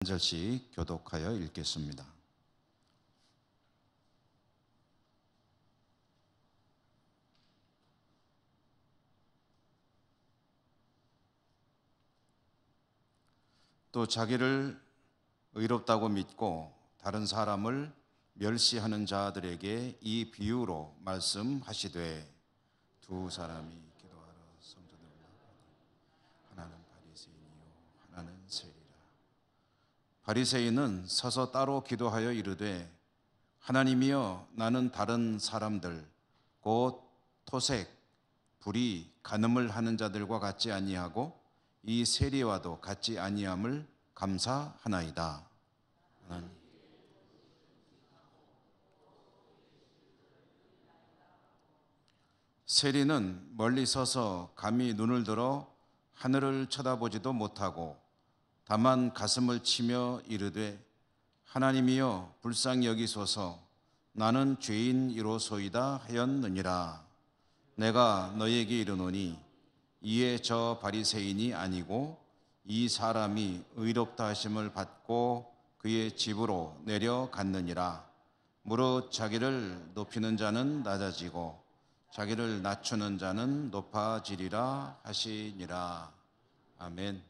한 절씩 교독하여 읽겠습니다. 또 자기를 의롭다고 믿고 다른 사람을 멸시하는 자들에게 이 비유로 말씀하시되, 두 사람이 기도하러 성전에 올라가니 하나는 바리새인이요 하나는 세리라. 바리새인은 서서 따로 기도하여 이르되, 하나님이여, 나는 다른 사람들 곧 토색, 불의, 간음을 하는 자들과 같지 아니하고 이 세리와도 같지 아니함을 감사하나이다. 세리는 멀리 서서 감히 눈을 들어 하늘을 쳐다보지도 못하고 다만 가슴을 치며 이르되, 하나님이여 불쌍히 여기소서, 나는 죄인이로소이다 하였느니라. 내가 너에게 이르노니 이에 저 바리새인이 아니고 이 사람이 의롭다 하심을 받고 그의 집으로 내려갔느니라. 무릇 자기를 높이는 자는 낮아지고 자기를 낮추는 자는 높아지리라 하시니라. 아멘.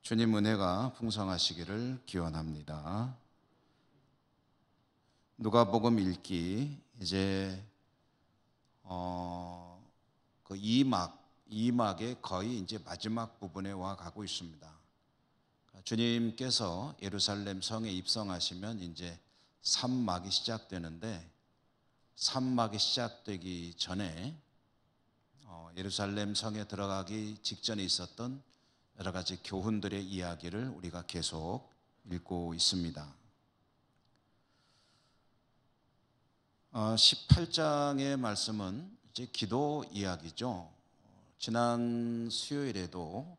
주님 은혜가 풍성하시기를 기원합니다. 누가복음 읽기 이제 그 2막의 거의 이제 마지막 부분에 와 가고 있습니다. 주님께서 예루살렘 성에 입성하시면 이제 3막이 시작되는데, 3막이 시작되기 전에 예루살렘 성에 들어가기 직전에 있었던 여러 가지 교훈들의 이야기를 우리가 계속 읽고 있습니다. 18장의 말씀은 이제 기도 이야기죠. 지난 수요일에도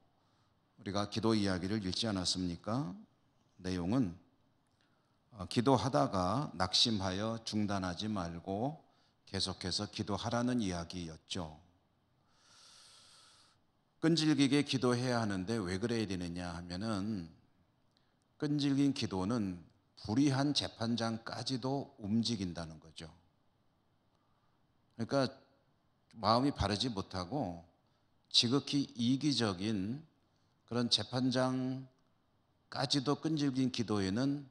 우리가 기도 이야기를 읽지 않았습니까? 내용은 기도하다가 낙심하여 중단하지 말고 계속해서 기도하라는 이야기였죠. 끈질기게 기도해야 하는데 왜 그래야 되느냐 하면은, 끈질긴 기도는 불의한 재판장까지도 움직인다는 거죠. 그러니까 마음이 바르지 못하고 지극히 이기적인 그런 재판장까지도 끈질긴 기도에는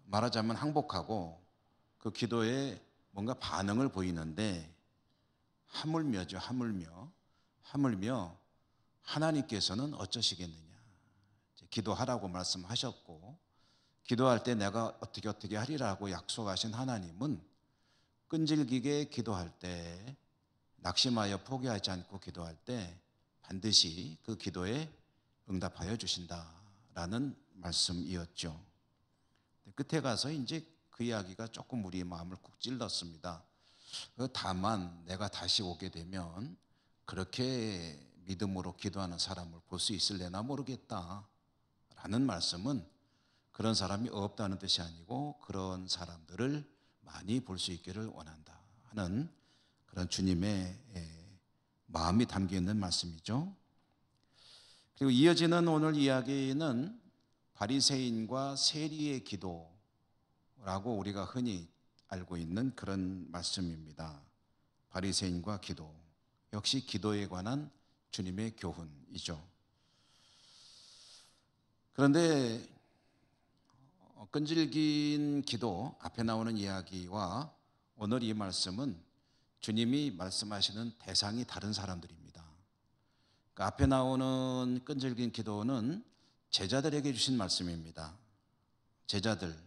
말하자면 항복하고 그 기도에 뭔가 반응을 보이는데, 하물며죠. 하물며 하나님께서는 어쩌시겠느냐. 기도하라고 말씀하셨고 기도할 때 내가 어떻게 하리라고 약속하신 하나님은 끈질기게 기도할 때, 낙심하여 포기하지 않고 기도할 때 반드시 그 기도에 응답하여 주신다라는 말씀이었죠. 끝에 가서 이제 그 이야기가 조금 우리의 마음을 쿡 찔렀습니다. 다만 내가 다시 오게 되면 그렇게 믿음으로 기도하는 사람을 볼 수 있을래나 모르겠다 라는 말씀은, 그런 사람이 없다는 뜻이 아니고 그런 사람들을 많이 볼 수 있기를 원한다 하는 그런 주님의 마음이 담겨 있는 말씀이죠. 그리고 이어지는 오늘 이야기는 바리새인과 세리의 기도라고 우리가 흔히 알고 있는 그런 말씀입니다. 바리새인과 기도, 역시 기도에 관한 주님의 교훈이죠. 그런데 끈질긴 기도, 앞에 나오는 이야기와 오늘 이 말씀은 주님이 말씀하시는 대상이 다른 사람들입니다. 그러니까 앞에 나오는 끈질긴 기도는 제자들에게 주신 말씀입니다. 제자들,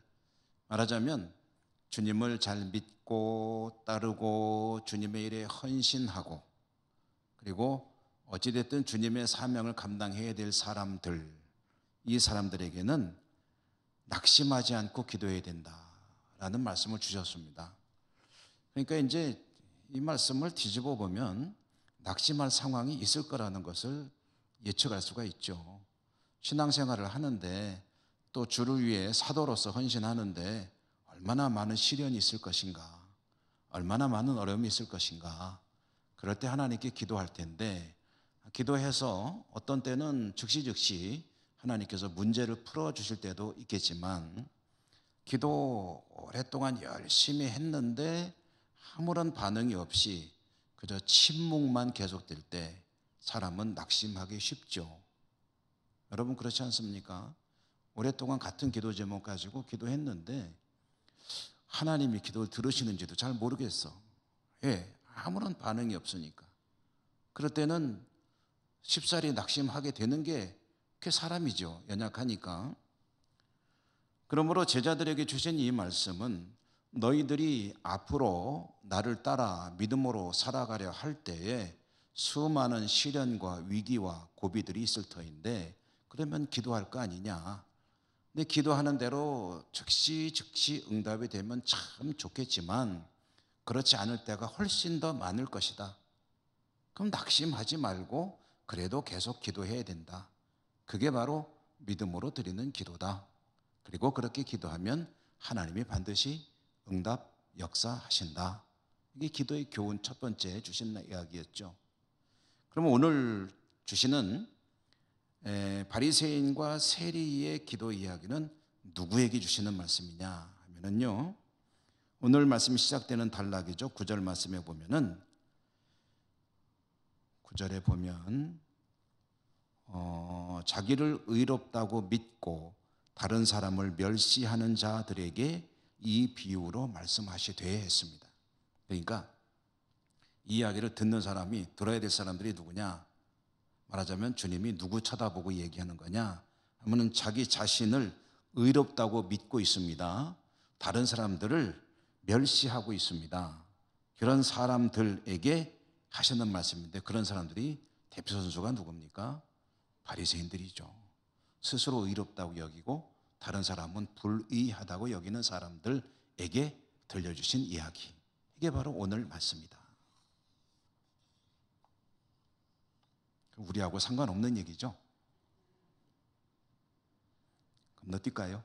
말하자면 주님을 잘 믿고 따르고 주님의 일에 헌신하고 그리고 어찌됐든 주님의 사명을 감당해야 될 사람들, 이 사람들에게는 낙심하지 않고 기도해야 된다라는 말씀을 주셨습니다. 그러니까 이제 이 말씀을 뒤집어 보면 낙심할 상황이 있을 거라는 것을 예측할 수가 있죠. 신앙생활을 하는데 또 주를 위해 사도로서 헌신하는데 얼마나 많은 시련이 있을 것인가, 얼마나 많은 어려움이 있을 것인가, 그럴 때 하나님께 기도할 텐데, 기도해서 어떤 때는 즉시 하나님께서 문제를 풀어주실 때도 있겠지만, 기도 오랫동안 열심히 했는데 아무런 반응이 없이 그저 침묵만 계속될 때 사람은 낙심하기 쉽죠. 여러분 그렇지 않습니까? 오랫동안 같은 기도 제목 가지고 기도했는데 하나님이 기도를 들으시는지도 잘 모르겠어. 왜? 아무런 반응이 없으니까. 그럴 때는 쉽사리 낙심하게 되는 게 그게 사람이죠. 연약하니까. 그러므로 제자들에게 주신 이 말씀은 너희들이 앞으로 나를 따라 믿음으로 살아가려 할 때에 수많은 시련과 위기와 고비들이 있을 터인데 그러면 기도할 거 아니냐. 근데 기도하는 대로 즉시 응답이 되면 참 좋겠지만 그렇지 않을 때가 훨씬 더 많을 것이다. 그럼 낙심하지 말고 그래도 계속 기도해야 된다. 그게 바로 믿음으로 드리는 기도다. 그리고 그렇게 기도하면 하나님이 반드시 응답 역사하신다. 이게 기도의 교훈 첫 번째 주신 이야기였죠. 그럼 오늘 주시는 바리새인과 세리의 기도 이야기는 누구에게 주시는 말씀이냐 하면은요, 오늘 말씀이 시작되는 단락이죠. 9절 말씀에 보면은 9절에 보면 자기를 의롭다고 믿고 다른 사람을 멸시하는 자들에게 이 비유로 말씀하시되 했습니다. 그러니까 이 이야기를 듣는 사람이, 들어야 될 사람들이 누구냐? 말하자면 주님이 누구 쳐다보고 얘기하는 거냐 하면은 자기 자신을 의롭다고 믿고 있습니다. 다른 사람들을 멸시하고 있습니다. 그런 사람들에게 하시는 말씀인데, 그런 사람들이 대표 선수가 누굽니까? 바리새인들이죠. 스스로 의롭다고 여기고 다른 사람은 불의하다고 여기는 사람들에게 들려주신 이야기, 이게 바로 오늘 말씀입니다. 우리하고 상관없는 얘기죠. 건너뛸까요?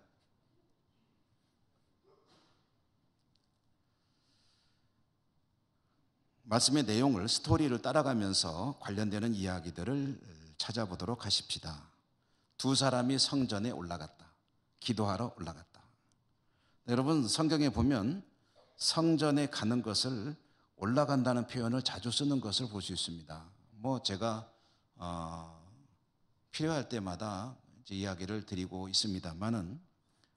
말씀의 내용을, 스토리를 따라가면서 관련되는 이야기들을 찾아보도록 하십시다. 두 사람이 성전에 올라갔다. 기도하러 올라갔다. 여러분 성경에 보면 성전에 가는 것을, 올라간다는 표현을 자주 쓰는 것을 볼 수 있습니다. 제가 필요할 때마다 이제 이야기를 드리고 있습니다만은,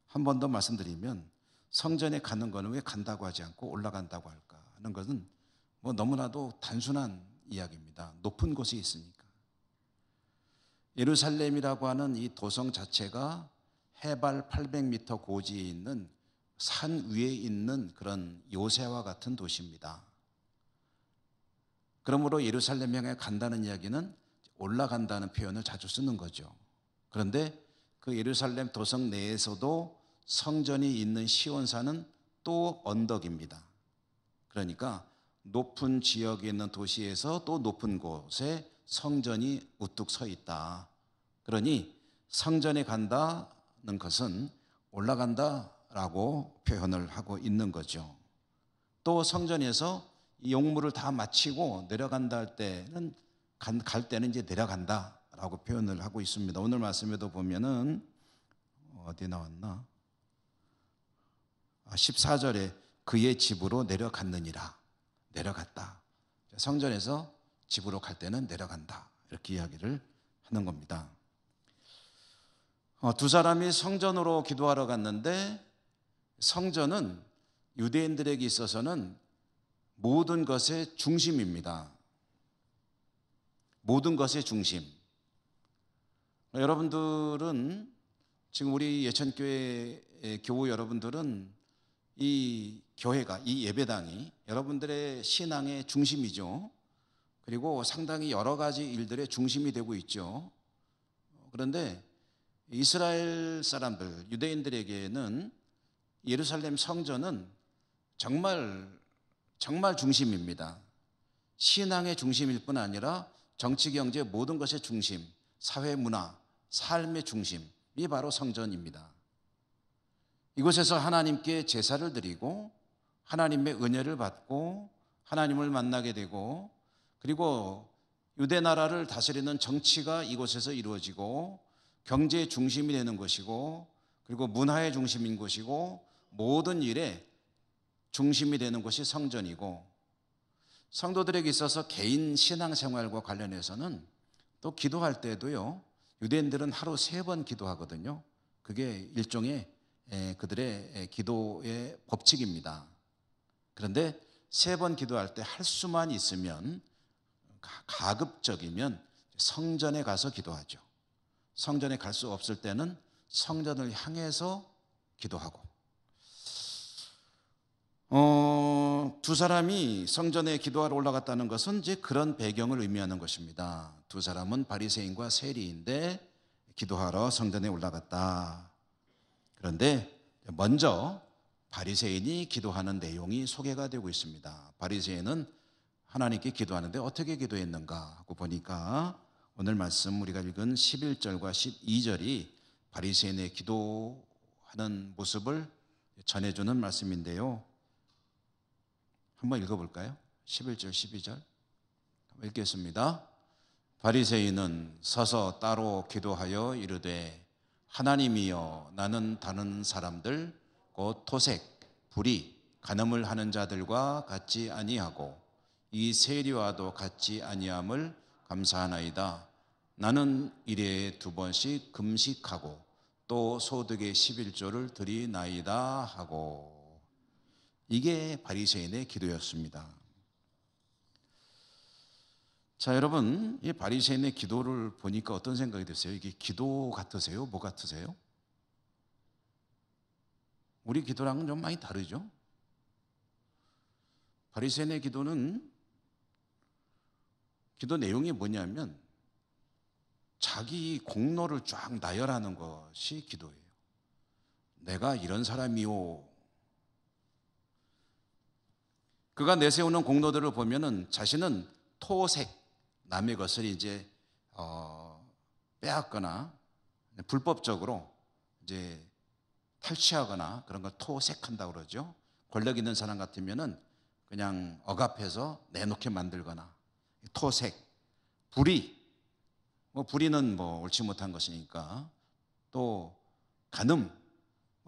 한 번 더 말씀드리면 성전에 가는 것은 왜 간다고 하지 않고 올라간다고 할까 하는 것은 너무나도 단순한 이야기입니다. 높은 곳에 있으니까. 예루살렘이라고 하는 이 도성 자체가 해발 800m 고지에 있는 산 위에 있는 그런 요새와 같은 도시입니다. 그러므로 예루살렘 향해 간다는 이야기는 올라간다는 표현을 자주 쓰는 거죠. 그런데 그 예루살렘 도성 내에서도 성전이 있는 시온산은 또 언덕입니다. 그러니까 높은 지역에 있는 도시에서 또 높은 곳에 성전이 우뚝 서 있다. 그러니 성전에 간다는 것은 올라간다라고 표현을 하고 있는 거죠. 또 성전에서 이 용무를 다 마치고 내려간다 할 때는, 갈 때는 이제 내려간다라고 표현을 하고 있습니다. 오늘 말씀에도 보면은 어디 나왔나? 14절에 그의 집으로 내려갔느니라. 내려갔다. 성전에서 집으로 갈 때는 내려간다. 이렇게 이야기를 하는 겁니다. 두 사람이 성전으로 기도하러 갔는데, 성전은 유대인들에게 있어서는 모든 것의 중심입니다. 모든 것의 중심. 여러분들은, 지금 우리 예천교회 교우 여러분들은 이 교회가, 이 예배당이 여러분들의 신앙의 중심이죠. 그리고 상당히 여러 가지 일들의 중심이 되고 있죠. 그런데 이스라엘 사람들, 유대인들에게는 예루살렘 성전은 정말 중심입니다. 신앙의 중심일 뿐 아니라 정치, 경제, 모든 것의 중심, 사회, 문화, 삶의 중심이 바로 성전입니다. 이곳에서 하나님께 제사를 드리고 하나님의 은혜를 받고 하나님을 만나게 되고, 그리고 유대 나라를 다스리는 정치가 이곳에서 이루어지고 경제의 중심이 되는 것이고 그리고 문화의 중심인 것이고 모든 일의 중심이 되는 것이 성전이고 성도들에게 있어서 개인 신앙생활과 관련해서는 또 기도할 때도요. 유대인들은 하루 3번 기도하거든요. 그게 일종의 그들의 기도의 법칙입니다. 그런데 3번 기도할 때 할 수만 있으면 가급적이면 성전에 가서 기도하죠. 성전에 갈 수 없을 때는 성전을 향해서 기도하고 두 사람이 성전에 기도하러 올라갔다는 것은 이제 그런 배경을 의미하는 것입니다. 두 사람은 바리새인과 세리인데 기도하러 성전에 올라갔다. 그런데 먼저 바리새인이 기도하는 내용이 소개가 되고 있습니다. 바리새인은 하나님께 기도하는데 어떻게 기도했는가 하고 보니까 오늘 말씀 우리가 읽은 11절과 12절이 바리새인의 기도하는 모습을 전해주는 말씀인데요. 한번 읽어볼까요? 11절, 12절 읽겠습니다. 바리새인은 서서 따로 기도하여 이르되 하나님이여 나는 다른 사람들 곧 토색, 불의, 간음을 하는 자들과 같지 아니하고 이 세리와도 같지 아니함을 감사하나이다. 나는 일에 2번씩 금식하고 또 소득의 11조를 드리나이다 하고 이게 바리새인의 기도였습니다. 자, 여러분, 이 바리새인의 기도를 보니까 어떤 생각이 드세요? 이게 기도 같으세요? 뭐 같으세요? 우리 기도랑은 좀 많이 다르죠? 바리새인의 기도는 기도 내용이 뭐냐면 자기 공로를 쫙 나열하는 것이 기도예요. 내가 이런 사람이요. 그가 내세우는 공로들을 보면은 자신은 토색, 남의 것을 이제 빼앗거나 불법적으로 이제 탈취하거나 그런 걸 토색한다고 그러죠. 권력 있는 사람 같으면은 그냥 억압해서 내놓게 만들거나 토색, 불의, 불의는 옳지 못한 것이니까 또 간음,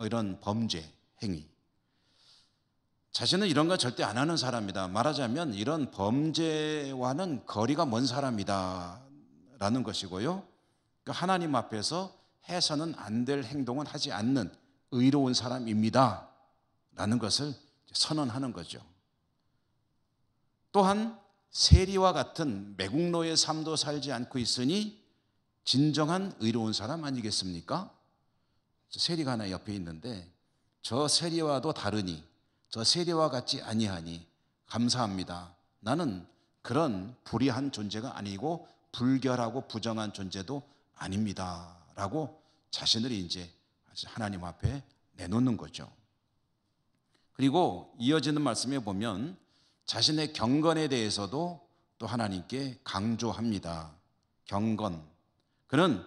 이런 범죄 행위. 자신은 이런 거 절대 안 하는 사람이다. 말하자면 이런 범죄와는 거리가 먼 사람이다 라는 것이고요. 그러니까 하나님 앞에서 해서는 안 될 행동은 하지 않는 의로운 사람입니다 라는 것을 선언하는 거죠. 또한 세리와 같은 매국노의 삶도 살지 않고 있으니 진정한 의로운 사람 아니겠습니까? 세리가 하나 옆에 있는데 저 세리와도 다르니 저 세리와 같지 아니하니 감사합니다. 나는 그런 불의한 존재가 아니고 불결하고 부정한 존재도 아닙니다 라고 자신을 이제 하나님 앞에 내놓는 거죠. 그리고 이어지는 말씀에 보면 자신의 경건에 대해서도 또 하나님께 강조합니다. 경건. 그는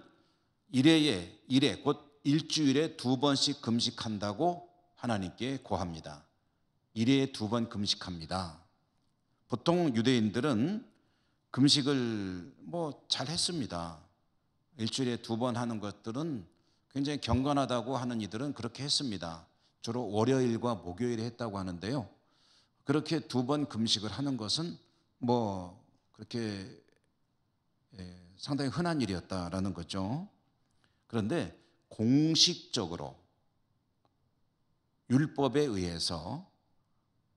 일에 곧 일주일에 2번씩 금식한다고 하나님께 고합니다. 일에 2번 금식합니다. 보통 유대인들은 금식을 잘 했습니다. 일주일에 2번 하는 것들은 굉장히 경건하다고 하는 이들은 그렇게 했습니다. 주로 월요일과 목요일에 했다고 하는데요. 그렇게 2번 금식을 하는 것은 그렇게 상당히 흔한 일이었다라는 거죠. 그런데 공식적으로 율법에 의해서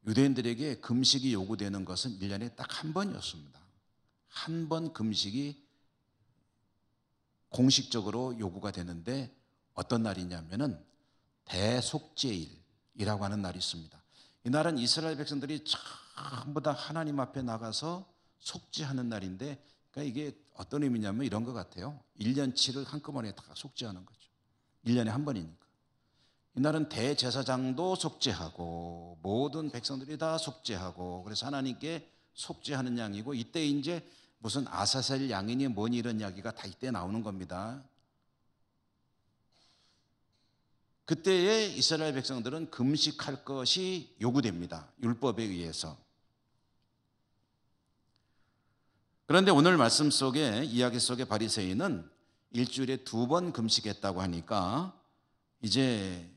유대인들에게 금식이 요구되는 것은 1년에 딱 1번이었습니다. 1번 금식이 공식적으로 요구가 되는데 어떤 날이냐면은 대속죄일이라고 하는 날이 있습니다. 이 날은 이스라엘 백성들이 전부 다 하나님 앞에 나가서 속죄하는 날인데, 그러니까 이게 어떤 의미냐면 이런 것 같아요. 1년치를 한꺼번에 다 속죄하는 거죠. 1년에 1번이니까. 이날은 대제사장도 속죄하고 모든 백성들이 다 속죄하고, 그래서 하나님께 속죄하는 양이고, 이때 이제 무슨 아사셀 양이니 뭐니 이런 이야기가 다 이때 나오는 겁니다. 그때에 이스라엘 백성들은 금식할 것이 요구됩니다. 율법에 의해서. 그런데 오늘 말씀 속에, 이야기 속에 바리새인은 일주일에 2번 금식했다고 하니까 이제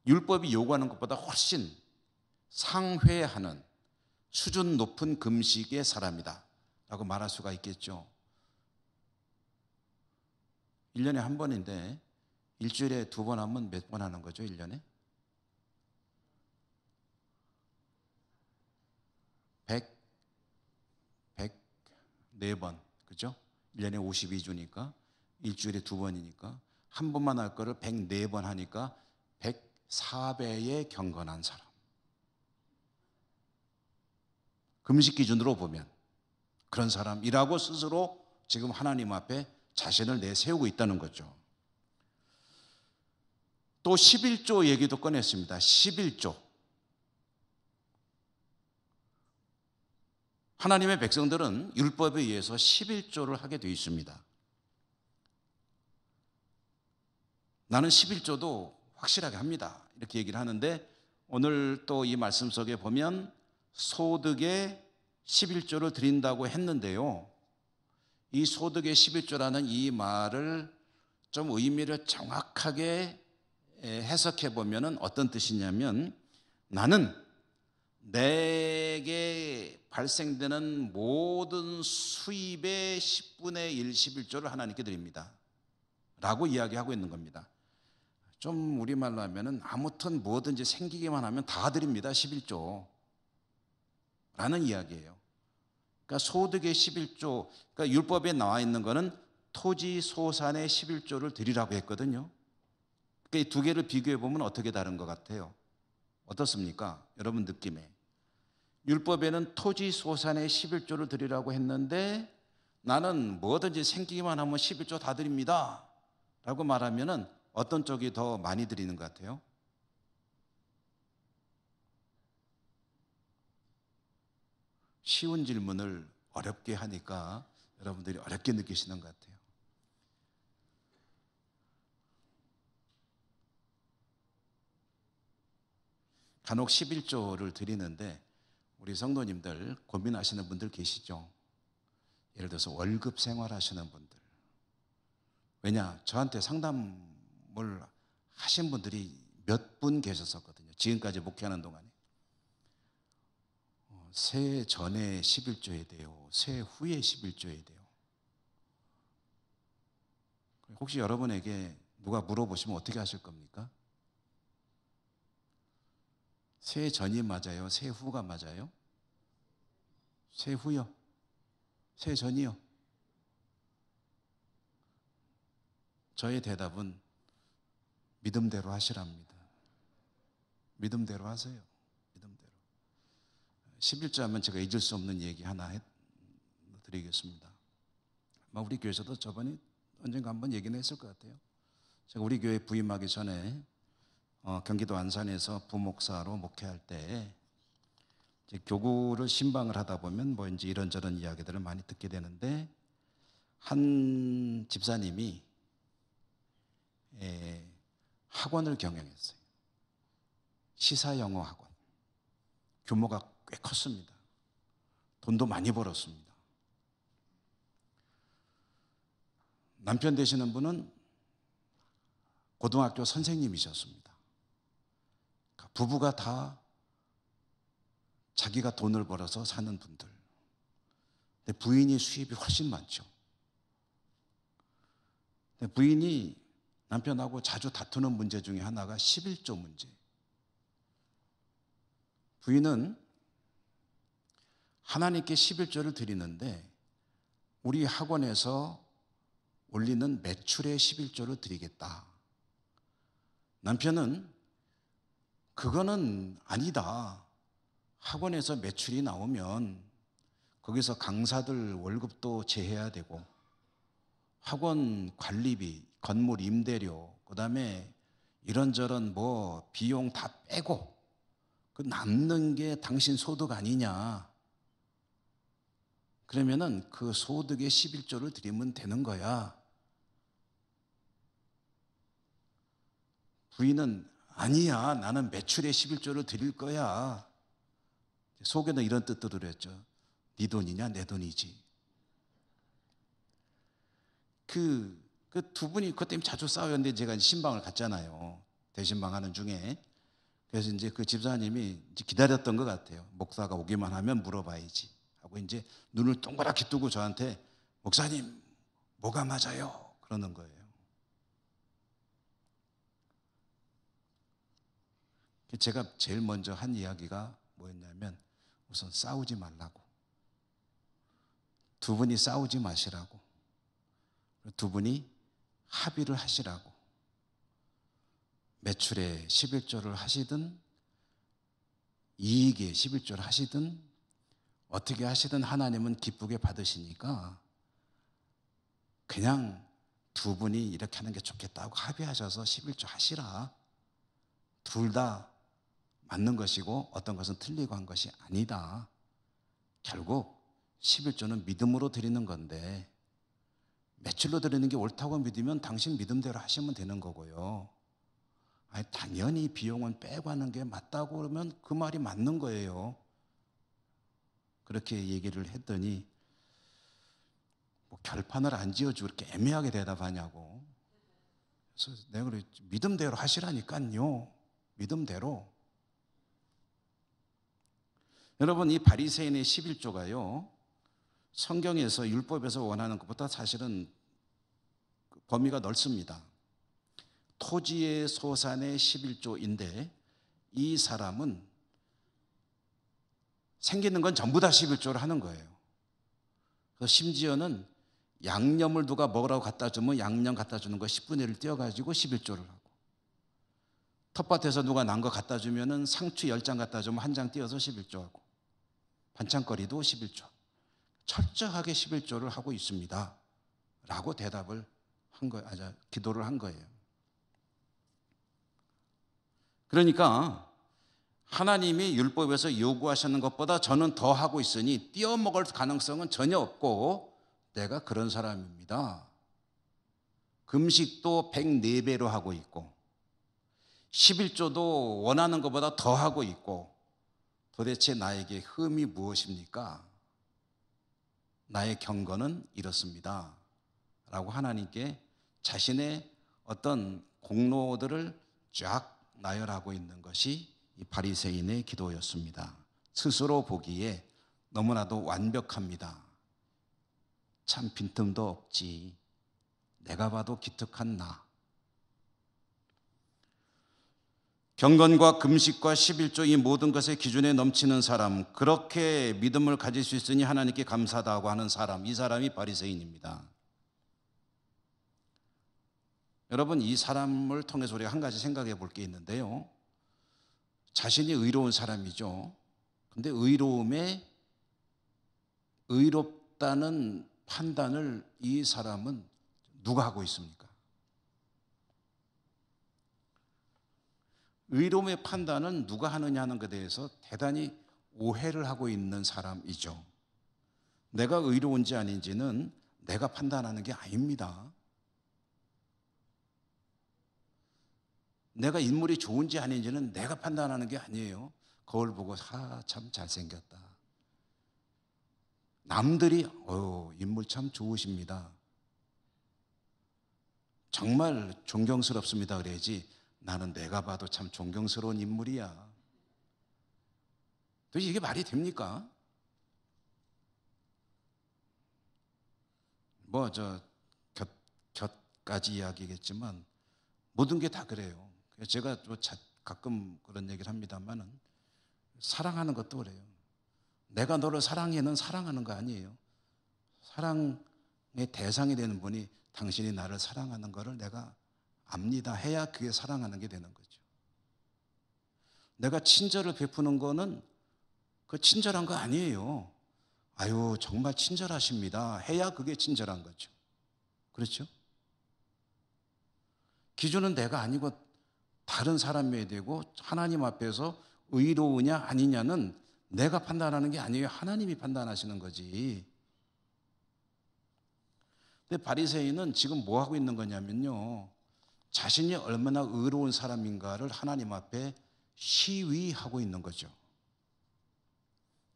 율법이 요구하는 것보다 훨씬 상회하는 수준 높은 금식의 사람이다 라고 말할 수가 있겠죠. 1년에 한 번인데 일주일에 2번 하면 몇 번 하는 거죠? 1년에? 104번, 그죠? 1년에 52주니까 일주일에 2번이니까 한 번만 할 거를 104번 하니까 104배의 경건한 사람. 금식 기준으로 보면 그런 사람이라고 스스로 지금 하나님 앞에 자신을 내세우고 있다는 거죠. 또 11조 얘기도 꺼냈습니다. 11조. 하나님의 백성들은 율법에 의해서 11조를 하게 되어 있습니다. 나는 11조도 확실하게 합니다. 이렇게 얘기를 하는데 오늘 또 이 말씀 속에 보면 소득의 11조를 드린다고 했는데요. 이 소득의 11조라는 이 말을 좀 의미를 정확하게 해석해 보면 어떤 뜻이냐면 나는 내게 발생되는 모든 수입의 10분의 1, 11조를 하나님께 드립니다 라고 이야기하고 있는 겁니다. 좀 우리말로 하면 아무튼 뭐든지 생기기만 하면 다 드립니다. 11조 라는 이야기예요. 그러니까 소득의 11조, 그러니까 율법에 나와 있는 거는 토지 소산의 11조를 드리라고 했거든요. 그러니까 이 두 개를 비교해 보면 어떻게 다른 것 같아요? 어떻습니까? 여러분 느낌에. 율법에는 토지 소산의 11조를 드리라고 했는데 나는 뭐든지 생기기만 하면 11조 다 드립니다 라고 말하면 어떤 쪽이 더 많이 드리는 것 같아요? 쉬운 질문을 어렵게 하니까 여러분들이 어렵게 느끼시는 것 같아요. 간혹 11조를 드리는데 우리 성도님들 고민하시는 분들 계시죠? 예를 들어서 월급 생활하시는 분들. 왜냐? 저한테 상담을 하신 분들이 몇 분 계셨었거든요. 지금까지 목회하는 동안에. 새해 전에 11조에 돼요. 새해 후에 11조에 돼요. 혹시 여러분에게 누가 물어보시면 어떻게 하실 겁니까? 새해 전이 맞아요? 새해 후가 맞아요? 새해 후요? 새해 전이요? 저의 대답은 믿음대로 하시랍니다. 믿음대로 하세요. 믿음대로. 11조 하면 제가 잊을 수 없는 얘기 하나 드리겠습니다. 우리 교회에서도 저번에 언젠가 한번 얘기는 했을 것 같아요. 제가 우리 교회 부임하기 전에 경기도 안산에서 부목사로 목회할 때 이제 교구를 신방을 하다 보면 이제 이런저런 이야기들을 많이 듣게 되는데 한 집사님이 학원을 경영했어요. 시사영어 학원. 규모가 꽤 컸습니다. 돈도 많이 벌었습니다. 남편 되시는 분은 고등학교 선생님이셨습니다. 부부가 다 자기가 돈을 벌어서 사는 분들. 근데 부인이 수입이 훨씬 많죠. 근데 부인이 남편하고 자주 다투는 문제 중에 하나가 11조 문제. 부인은 하나님께 11조를 드리는데 우리 학원에서 올리는 매출의 11조를 드리겠다. 남편은 그거는 아니다. 학원에서 매출이 나오면 거기서 강사들 월급도 제해야 되고 학원 관리비, 건물 임대료, 그다음에 이런저런 비용 다 빼고 그 남는 게 당신 소득 아니냐. 그러면은 그 소득의 11조를 드리면 되는 거야. 부인은 아니야. 나는 매출의 11조를 드릴 거야. 속에는 이런 뜻들을 했죠. 네 돈이냐 내 돈이지. 그 두 분이 그것 때문에 자주 싸웠는데 제가 신방을 갔잖아요. 대신방 하는 중에. 그래서 이제 그 집사님이 이제 기다렸던 것 같아요. 목사가 오기만 하면 물어봐야지 하고 이제 눈을 동그랗게 뜨고 저한테 목사님 뭐가 맞아요? 그러는 거예요. 제가 제일 먼저 한 이야기가 뭐였냐면 우선 싸우지 말라고, 두 분이 싸우지 마시라고, 두 분이 합의를 하시라고, 매출에 11조를 하시든 이익에 11조를 하시든 어떻게 하시든 하나님은 기쁘게 받으시니까 그냥 두 분이 이렇게 하는 게 좋겠다고 합의하셔서 11조 하시라. 둘 다 맞는 것이고 어떤 것은 틀리고 한 것이 아니다. 결국 11조는 믿음으로 드리는 건데 매출로 드리는 게 옳다고 믿으면 당신 믿음대로 하시면 되는 거고요. 아니, 당연히 비용은 빼고 하는 게 맞다고 그러면 그 말이 맞는 거예요. 그렇게 얘기를 했더니 뭐 결판을 안 지어주고 이렇게 애매하게 대답하냐고. 그래서 내가 그랬지, 믿음대로 하시라니까요. 믿음대로. 여러분, 이 바리새인의 11조가요 성경에서 율법에서 원하는 것보다 사실은 범위가 넓습니다. 토지의 소산의 11조인데 이 사람은 생기는 건 전부 다 11조를 하는 거예요. 그래서 심지어는 양념을 누가 먹으라고 갖다 주면 양념 갖다 주는 거 10분의 1을 띄어가지고 11조를 하고, 텃밭에서 누가 난 거 갖다 주면은 상추 10장 갖다 주면 한 장 띄어서 11조 하고, 반찬거리도 11조, 철저하게 11조를 하고 있습니다 라고 대답을 한 거예요. 기도를 한 거예요. 그러니까 하나님이 율법에서 요구하시는 것보다 저는 더 하고 있으니 띄어먹을 가능성은 전혀 없고 내가 그런 사람입니다. 금식도 104배로 하고 있고 11조도 원하는 것보다 더 하고 있고 도대체 나에게 흠이 무엇입니까? 나의 경건은 이렇습니다 라고 하나님께 자신의 어떤 공로들을 쫙 나열하고 있는 것이 이 바리새인의 기도였습니다. 스스로 보기에 너무나도 완벽합니다. 참 빈틈도 없지. 내가 봐도 기특한 나. 경건과 금식과 11조 이 모든 것의 기준에 넘치는 사람, 그렇게 믿음을 가질 수 있으니 하나님께 감사하다고 하는 사람, 이 사람이 바리새인입니다. 여러분, 이 사람을 통해서 우리가 한 가지 생각해 볼 게 있는데요. 자신이 의로운 사람이죠. 근데 의롭다는 판단을 이 사람은 누가 하고 있습니까? 의로움의 판단은 누가 하느냐 하는 것에 대해서 대단히 오해를 하고 있는 사람이죠. 내가 의로운지 아닌지는 내가 판단하는 게 아닙니다. 내가 인물이 좋은지 아닌지는 내가 판단하는 게 아니에요. 거울 보고 참 잘생겼다. 남들이 인물 참 좋으십니다. 정말 존경스럽습니다 그래야지 나는 내가 봐도 참 존경스러운 인물이야. 도대체 이게 말이 됩니까? 곁까지 이야기겠지만 모든 게 다 그래요. 제가 가끔 그런 얘기를 합니다만은 사랑하는 것도 그래요. 내가 너를 사랑해는 사랑하는 거 아니에요. 사랑의 대상이 되는 분이 당신이 나를 사랑하는 거를 내가 압니다 해야 그게 사랑하는 게 되는 거죠. 내가 친절을 베푸는 거는 그 친절한 거 아니에요. 아유 정말 친절하십니다 해야 그게 친절한 거죠. 그렇죠? 기준은 내가 아니고 다른 사람이어야 되고 하나님 앞에서 의로우냐 아니냐는 내가 판단하는 게 아니에요. 하나님이 판단하시는 거지. 근데 바리새인은 지금 뭐 하고 있는 거냐면요, 자신이 얼마나 의로운 사람인가를 하나님 앞에 시위하고 있는 거죠.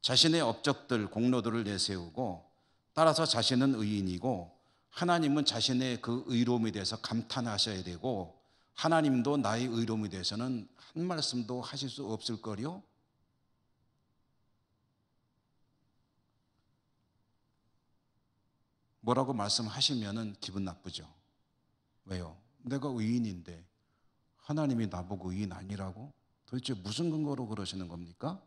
자신의 업적들, 공로들을 내세우고 따라서 자신은 의인이고 하나님은 자신의 그 의로움에 대해서 감탄하셔야 되고 하나님도 나의 의로움에 대해서는 한 말씀도 하실 수 없을 거요. 뭐라고 말씀하시면은 기분 나쁘죠. 왜요? 내가 의인인데 하나님이 나보고 의인 아니라고? 도대체 무슨 근거로 그러시는 겁니까?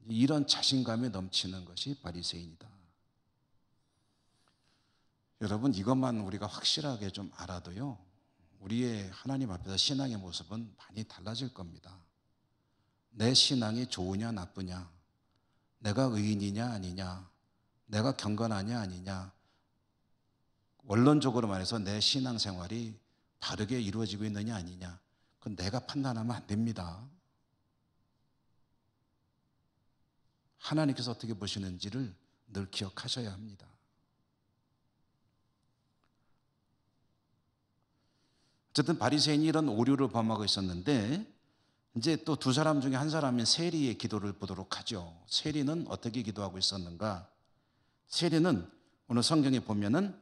이런 자신감에 넘치는 것이 바리새인이다. 여러분, 이것만 우리가 확실하게 좀 알아도요, 우리의 하나님 앞에서 신앙의 모습은 많이 달라질 겁니다. 내 신앙이 좋으냐 나쁘냐, 내가 의인이냐 아니냐, 내가 경건하냐 아니냐, 원론적으로 말해서 내 신앙생활이 바르게 이루어지고 있느냐 아니냐, 그건 내가 판단하면 안 됩니다. 하나님께서 어떻게 보시는지를 늘 기억하셔야 합니다. 어쨌든 바리새인이 이런 오류를 범하고 있었는데 이제 또 두 사람 중에 한 사람인 세리의 기도를 보도록 하죠. 세리는 어떻게 기도하고 있었는가? 세리는 오늘 성경에 보면은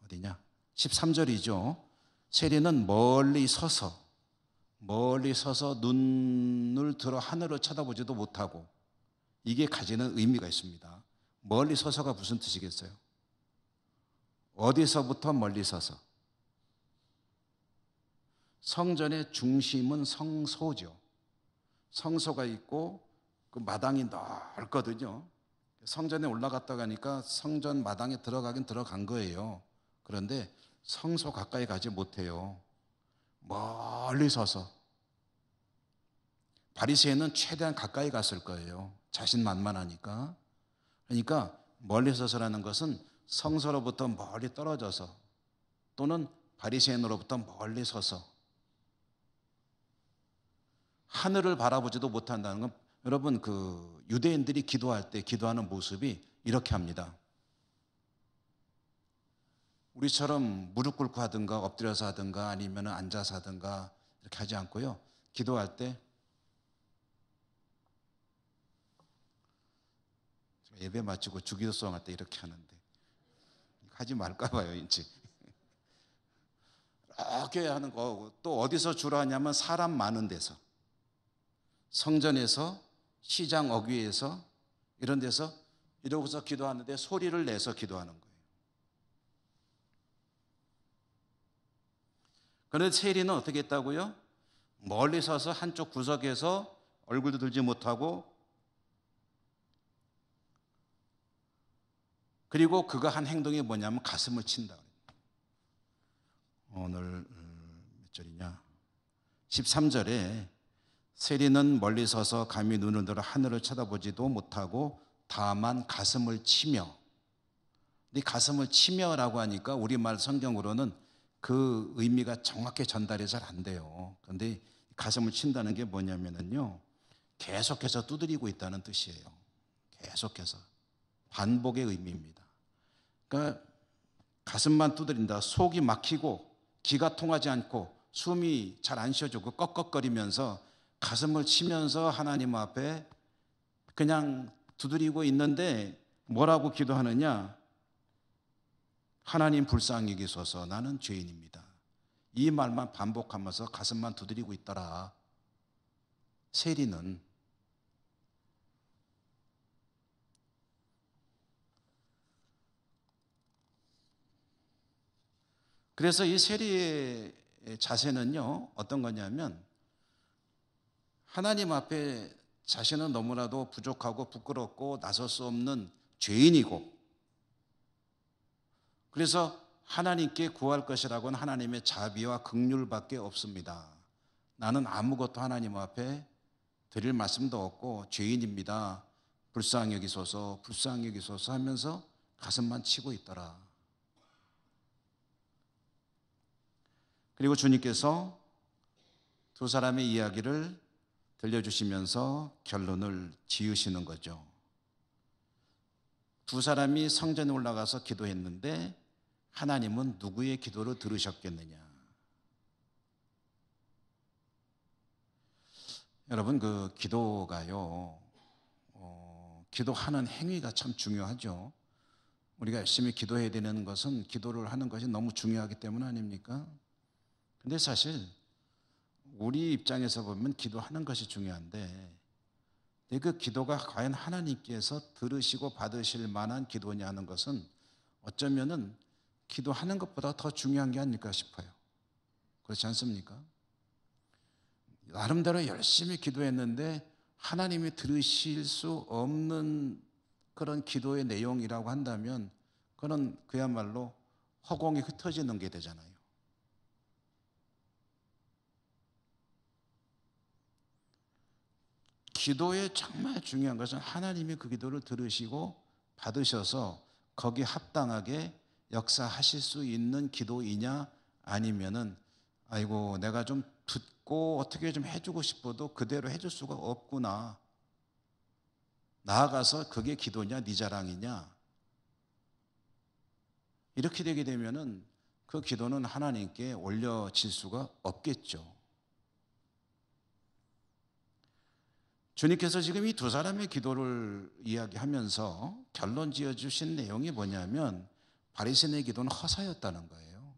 어디냐? 13절이죠. 세리는 멀리 서서 눈을 들어 하늘을 쳐다보지도 못하고, 이게 가지는 의미가 있습니다. 멀리 서서가 무슨 뜻이겠어요? 어디서부터 멀리 서서? 성전의 중심은 성소죠. 성소가 있고 그 마당이 넓거든요. 성전에 올라갔다 가니까 성전 마당에 들어가긴 들어간 거예요. 그런데 성소 가까이 가지 못해요. 멀리 서서. 바리새인은 최대한 가까이 갔을 거예요. 자신만만하니까. 그러니까 멀리 서서라는 것은 성소로부터 멀리 떨어져서 또는 바리새인으로부터 멀리 서서 하늘을 바라보지도 못한다는 건, 여러분, 그 유대인들이 기도할 때 기도하는 모습이 이렇게 합니다. 우리처럼 무릎 꿇고 하든가 엎드려서 하든가 아니면 앉아서 하든가 이렇게 하지 않고요. 기도할 때 예배 마치고 주기도송 할 때 이렇게 하는데 하지 말까 봐요, 이제. 이렇게 하는 거. 또 어디서 주로 하냐면 사람 많은 데서, 성전에서, 시장 어귀에서, 이런 데서 이러고서 기도하는데 소리를 내서 기도하는 거예요. 그런데 세리는 어떻게 했다고요? 멀리 서서 한쪽 구석에서 얼굴도 들지 못하고, 그리고 그가 한 행동이 뭐냐면 가슴을 친다. 오늘 몇 절이냐? 13절에 세리는 멀리 서서 감히 눈을 들어 하늘을 쳐다보지도 못하고 다만 가슴을 치며, 이 가슴을 치며라고 하니까 우리말 성경으로는 그 의미가 정확히 전달이 잘 안 돼요. 그런데 가슴을 친다는 게 뭐냐면요, 계속해서 두드리고 있다는 뜻이에요. 계속해서 반복의 의미입니다. 그러니까 가슴만 두드린다. 속이 막히고 기가 통하지 않고 숨이 잘 안 쉬어지고 꺽꺽거리면서 가슴을 치면서 하나님 앞에 그냥 두드리고 있는데 뭐라고 기도하느냐? 하나님 불쌍히 여기소서, 나는 죄인입니다. 이 말만 반복하면서 가슴만 두드리고 있더라. 세리는. 그래서 이 세리의 자세는요, 어떤 거냐면 하나님 앞에 자신은 너무나도 부족하고 부끄럽고 나설 수 없는 죄인이고, 그래서 하나님께 구할 것이라고는 하나님의 자비와 긍휼밖에 없습니다. 나는 아무것도 하나님 앞에 드릴 말씀도 없고 죄인입니다. 불쌍히 여기소서, 불쌍히 여기소서 하면서 가슴만 치고 있더라. 그리고 주님께서 두 사람의 이야기를 들려주시면서 결론을 지으시는 거죠. 두 사람이 성전에 올라가서 기도했는데 하나님은 누구의 기도를 들으셨겠느냐? 여러분, 그 기도가요, 기도하는 행위가 참 중요하죠. 우리가 열심히 기도해야 되는 것은 기도를 하는 것이 너무 중요하기 때문 아닙니까? 근데 사실 우리 입장에서 보면 기도하는 것이 중요한데 그 기도가 과연 하나님께서 들으시고 받으실 만한 기도냐 하는 것은 어쩌면은 기도하는 것보다 더 중요한 게 아닐까 싶어요. 그렇지 않습니까? 나름대로 열심히 기도했는데 하나님이 들으실 수 없는 그런 기도의 내용이라고 한다면 그건 그야말로 허공이 흩어지는 게 되잖아요. 기도에 정말 중요한 것은 하나님이 그 기도를 들으시고 받으셔서 거기에 합당하게 역사하실 수 있는 기도이냐 아니면은 아이고 내가 좀 듣고 어떻게 좀 해주고 싶어도 그대로 해줄 수가 없구나. 나아가서 그게 기도냐 네 자랑이냐. 이렇게 되게 되면은 그 기도는 하나님께 올려질 수가 없겠죠. 주님께서 지금 이 두 사람의 기도를 이야기하면서 결론 지어주신 내용이 뭐냐면 바리새인의 기도는 허사였다는 거예요.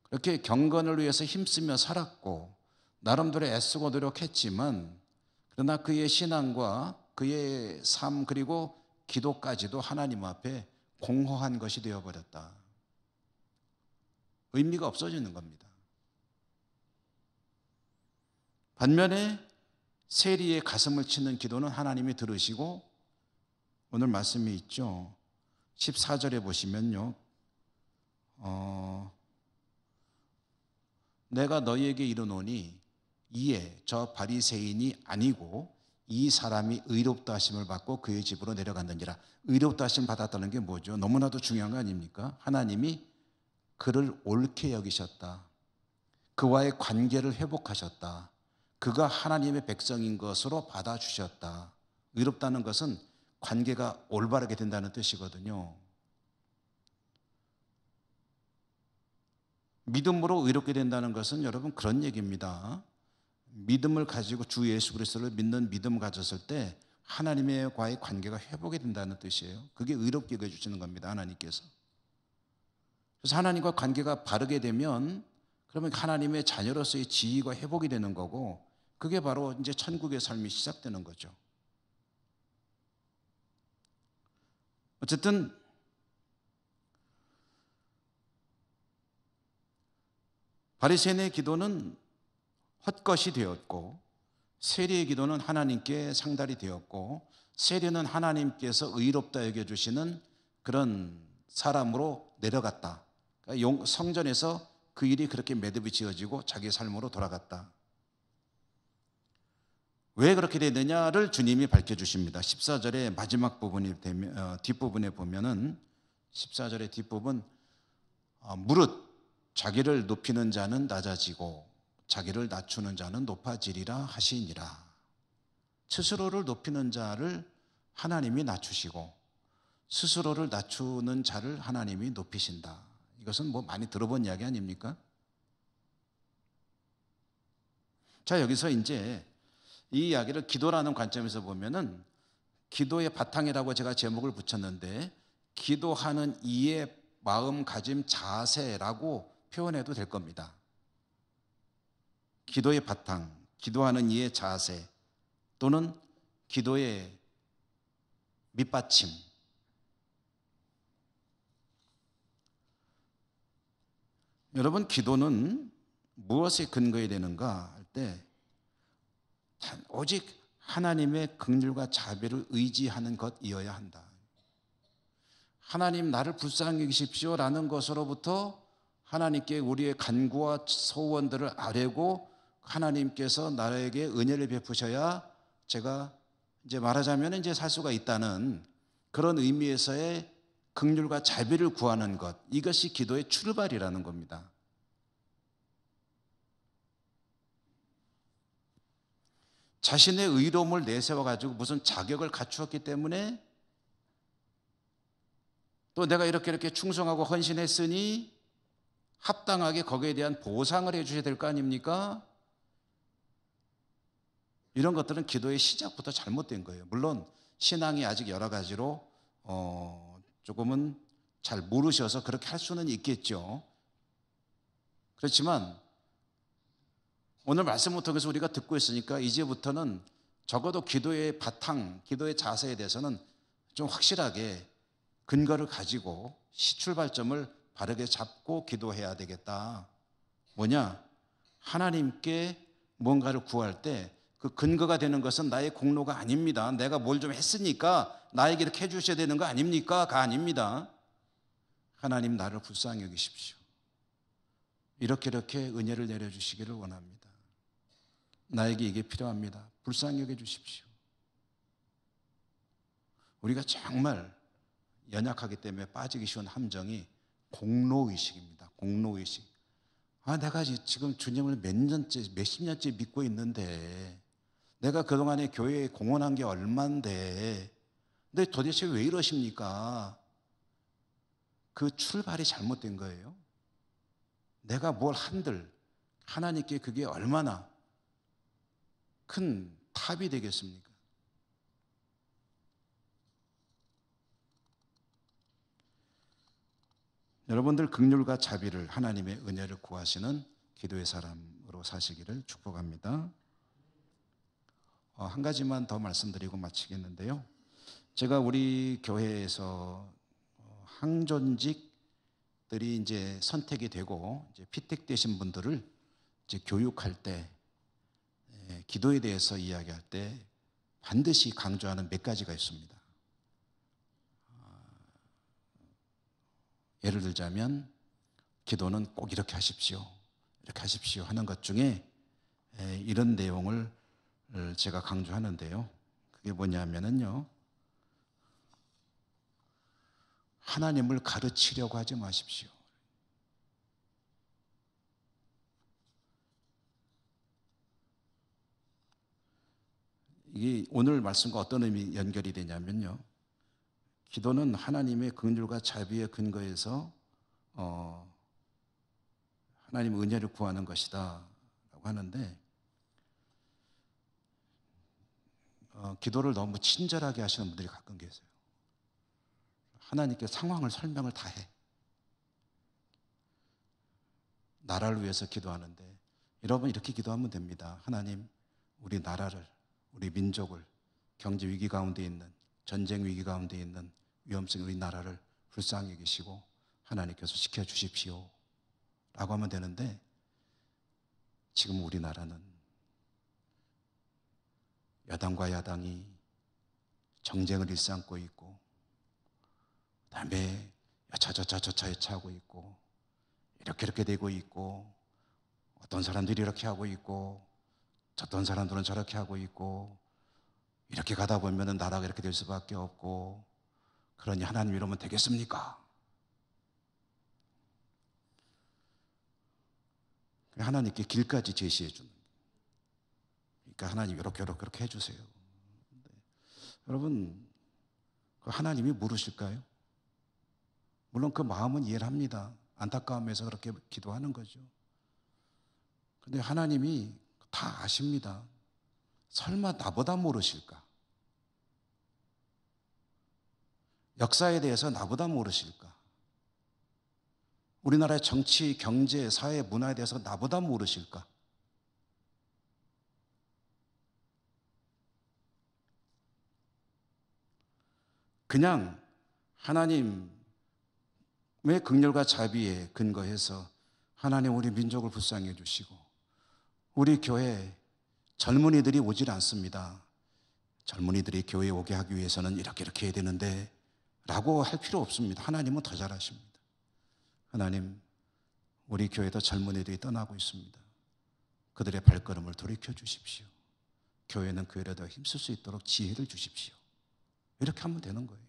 그렇게 경건을 위해서 힘쓰며 살았고 나름대로 애쓰고 노력했지만 그러나 그의 신앙과 그의 삶 그리고 기도까지도 하나님 앞에 공허한 것이 되어버렸다. 의미가 없어지는 겁니다. 반면에 세리의 가슴을 치는 기도는 하나님이 들으시고 오늘 말씀이 있죠. 14절에 보시면요. 내가 너희에게 이르노니 이에 저 바리새인이 아니고 이 사람이 의롭다 하심을 받고 그의 집으로 내려갔느니라. 의롭다 하심 받았다는 게 뭐죠? 너무나도 중요한 거 아닙니까? 하나님이 그를 옳게 여기셨다. 그와의 관계를 회복하셨다. 그가 하나님의 백성인 것으로 받아주셨다. 의롭다는 것은 관계가 올바르게 된다는 뜻이거든요. 믿음으로 의롭게 된다는 것은 여러분 그런 얘기입니다. 믿음을 가지고 주 예수 그리스도를 믿는 믿음을 가졌을 때 하나님과의 관계가 회복이 된다는 뜻이에요. 그게 의롭게 해주시는 겁니다. 하나님께서. 그래서 하나님과 관계가 바르게 되면 그러면 하나님의 자녀로서의 지위가 회복이 되는 거고 그게 바로 이제 천국의 삶이 시작되는 거죠. 어쨌든 바리새인의 기도는 헛것이 되었고 세리의 기도는 하나님께 상달이 되었고 세리는 하나님께서 의롭다 여겨주시는 그런 사람으로 내려갔다. 그러니까 성전에서 그 일이 그렇게 매듭이 지어지고 자기 삶으로 돌아갔다. 왜 그렇게 되느냐를 주님이 밝혀주십니다. 14절의 마지막 부분이 되면 뒷부분에 보면은 14절의 뒷부분 무릇 자기를 높이는 자는 낮아지고 자기를 낮추는 자는 높아지리라 하시니라. 스스로를 높이는 자를 하나님이 낮추시고 스스로를 낮추는 자를 하나님이 높이신다. 이것은 뭐 많이 들어본 이야기 아닙니까? 자, 여기서 이제 이 이야기를 기도라는 관점에서 보면은 기도의 바탕이라고 제가 제목을 붙였는데 기도하는 이의 마음가짐 자세라고 표현해도 될 겁니다. 기도의 바탕, 기도하는 이의 자세 또는 기도의 밑받침. 여러분 기도는 무엇에 근거해야 되는가 할 때 오직 하나님의 긍휼과 자비를 의지하는 것이어야 한다. 하나님 나를 불쌍히 여기십시오라는 것으로부터 하나님께 우리의 간구와 소원들을 아뢰고 하나님께서 나에게 은혜를 베푸셔야 제가 이제 말하자면 이제 살 수가 있다는 그런 의미에서의 긍휼과 자비를 구하는 것, 이것이 기도의 출발이라는 겁니다. 자신의 의로움을 내세워가지고 무슨 자격을 갖추었기 때문에 또 내가 이렇게 충성하고 헌신했으니 합당하게 거기에 대한 보상을 해주셔야 될 거 아닙니까? 이런 것들은 기도의 시작부터 잘못된 거예요. 물론 신앙이 아직 여러 가지로 조금은 잘 모르셔서 그렇게 할 수는 있겠죠. 그렇지만 오늘 말씀을 통해서 우리가 듣고 있으니까 이제부터는 적어도 기도의 바탕, 기도의 자세에 대해서는 좀 확실하게 근거를 가지고 시출발점을 바르게 잡고 기도해야 되겠다. 뭐냐? 하나님께 뭔가를 구할 때 그 근거가 되는 것은 나의 공로가 아닙니다. 내가 뭘 좀 했으니까 나에게 이렇게 해주셔야 되는 거 아닙니까?가 아닙니다. 하나님 나를 불쌍히 여기십시오. 이렇게 은혜를 내려주시기를 원합니다. 나에게 이게 필요합니다. 불쌍히 여겨주십시오. 우리가 정말 연약하기 때문에 빠지기 쉬운 함정이 공로의식입니다. 공로의식. 내가 지금 주님을 몇십 년째 믿고 있는데 내가 그동안에 교회에 공헌한 게 얼만데 근데 도대체 왜 이러십니까? 그 출발이 잘못된 거예요. 내가 뭘 한들 하나님께 그게 얼마나 큰 탑이 되겠습니까? 여러분들 긍휼과 자비를 하나님의 은혜를 구하시는 기도의 사람으로 사시기를 축복합니다. 한 가지만 더 말씀드리고 마치겠는데요. 제가 우리 교회에서 항존직들이 이제 선택이 되고 이제 피택되신 분들을 이제 교육할 때 기도에 대해서 이야기할 때 반드시 강조하는 몇 가지가 있습니다. 예를 들자면 기도는 꼭 이렇게 하십시오. 이렇게 하십시오 하는 것 중에 이런 내용을 제가 강조하는데요. 그게 뭐냐면요. 하나님을 가르치려고 하지 마십시오. 이게 오늘 말씀과 어떤 의미 연결이 되냐면요. 기도는 하나님의 긍휼과 자비의 근거에서 하나님의 은혜를 구하는 것이다 라고 하는데 기도를 너무 친절하게 하시는 분들이 가끔 계세요. 하나님께 상황을 설명을 다 해. 나라를 위해서 기도하는데 여러분 이렇게 기도하면 됩니다. 하나님 우리 나라를 우리 민족을 경제 위기 가운데 있는 전쟁 위기 가운데 있는 위험성 우리 나라를 불쌍히 여기시고 하나님께서 지켜주십시오 라고 하면 되는데 지금 우리나라는 여당과 야당이 정쟁을 일삼고 있고 그다음에 여차하고 있고 이렇게 되고 있고 어떤 사람들이 이렇게 하고 있고 어떤 사람들은 저렇게 하고 있고 이렇게 가다 보면 나라가 이렇게 될 수밖에 없고 그러니 하나님 이러면 되겠습니까? 하나님께 길까지 제시해 주는 그러니까 하나님 이렇게 해주세요. 여러분 하나님이 모르실까요? 물론 그 마음은 이해를 합니다. 안타까움에서 그렇게 기도하는 거죠. 그런데 하나님이 다 아십니다. 설마 나보다 모르실까? 역사에 대해서 나보다 모르실까? 우리나라의 정치, 경제, 사회, 문화에 대해서 나보다 모르실까? 그냥 하나님의 긍휼과 자비에 근거해서 하나님 우리 민족을 불쌍히 해주시고 우리 교회 젊은이들이 오질 않습니다. 젊은이들이 교회에 오게 하기 위해서는 이렇게 해야 되는데 라고 할 필요 없습니다. 하나님은 더 잘하십니다. 하나님 우리 교회도 젊은이들이 떠나고 있습니다. 그들의 발걸음을 돌이켜 주십시오. 교회는 그 일에 더 힘쓸 수 있도록 지혜를 주십시오. 이렇게 하면 되는 거예요.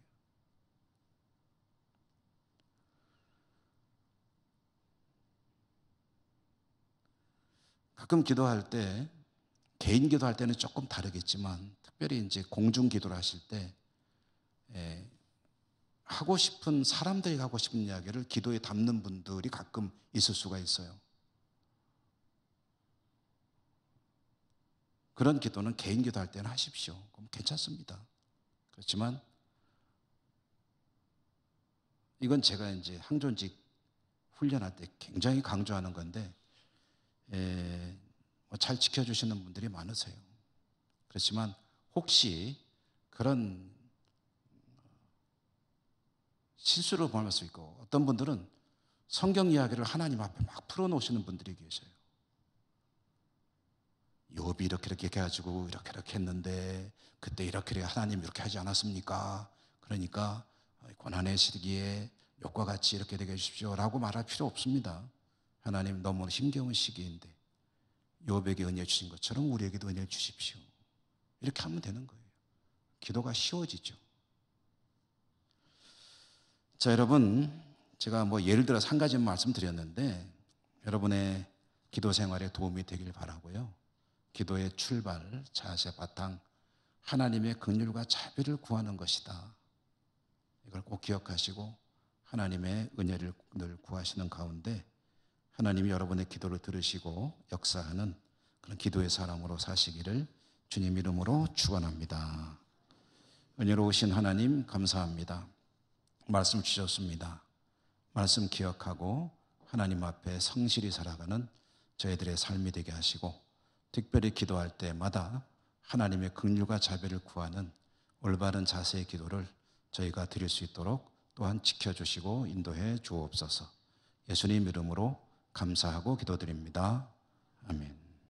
가끔 기도할 때 개인 기도할 때는 조금 다르겠지만 특별히 이제 공중 기도를 하실 때 하고 싶은 사람들이 하고 싶은 이야기를 기도에 담는 분들이 가끔 있을 수가 있어요. 그런 기도는 개인 기도할 때는 하십시오. 그럼 괜찮습니다. 그렇지만 이건 제가 이제 항존직 훈련할 때 굉장히 강조하는 건데 잘 지켜주시는 분들이 많으세요. 그렇지만 혹시 그런 실수를 범할 수 있고, 어떤 분들은 성경 이야기를 하나님 앞에 막 풀어놓으시는 분들이 계셔요. 욥이 이렇게 해가지고 이렇게 했는데 그때 이렇게 하나님 이렇게 하지 않았습니까? 그러니까 고난의 시기에 욥과 같이 이렇게 되게 해주십시오라고 말할 필요 없습니다. 하나님 너무 힘겨운 시기인데 욥에게 은혜 주신 것처럼 우리에게도 은혜를 주십시오. 이렇게 하면 되는 거예요. 기도가 쉬워지죠. 자, 여러분, 제가 예를 들어서 한 가지 말씀드렸는데 여러분의 기도 생활에 도움이 되길 바라고요. 기도의 출발, 자세, 바탕, 하나님의 긍휼과 자비를 구하는 것이다. 이걸 꼭 기억하시고 하나님의 은혜를 늘 구하시는 가운데 하나님이 여러분의 기도를 들으시고 역사하는 그런 기도의 사람으로 사시기를 주님 이름으로 축원합니다. 은혜로우신 하나님 감사합니다. 말씀 주셨습니다. 말씀 기억하고 하나님 앞에 성실히 살아가는 저희들의 삶이 되게 하시고, 특별히 기도할 때마다 하나님의 긍휼과 자비를 구하는 올바른 자세의 기도를 저희가 드릴 수 있도록 또한 지켜주시고 인도해 주옵소서. 예수님 이름으로 감사하고 기도드립니다. 아멘.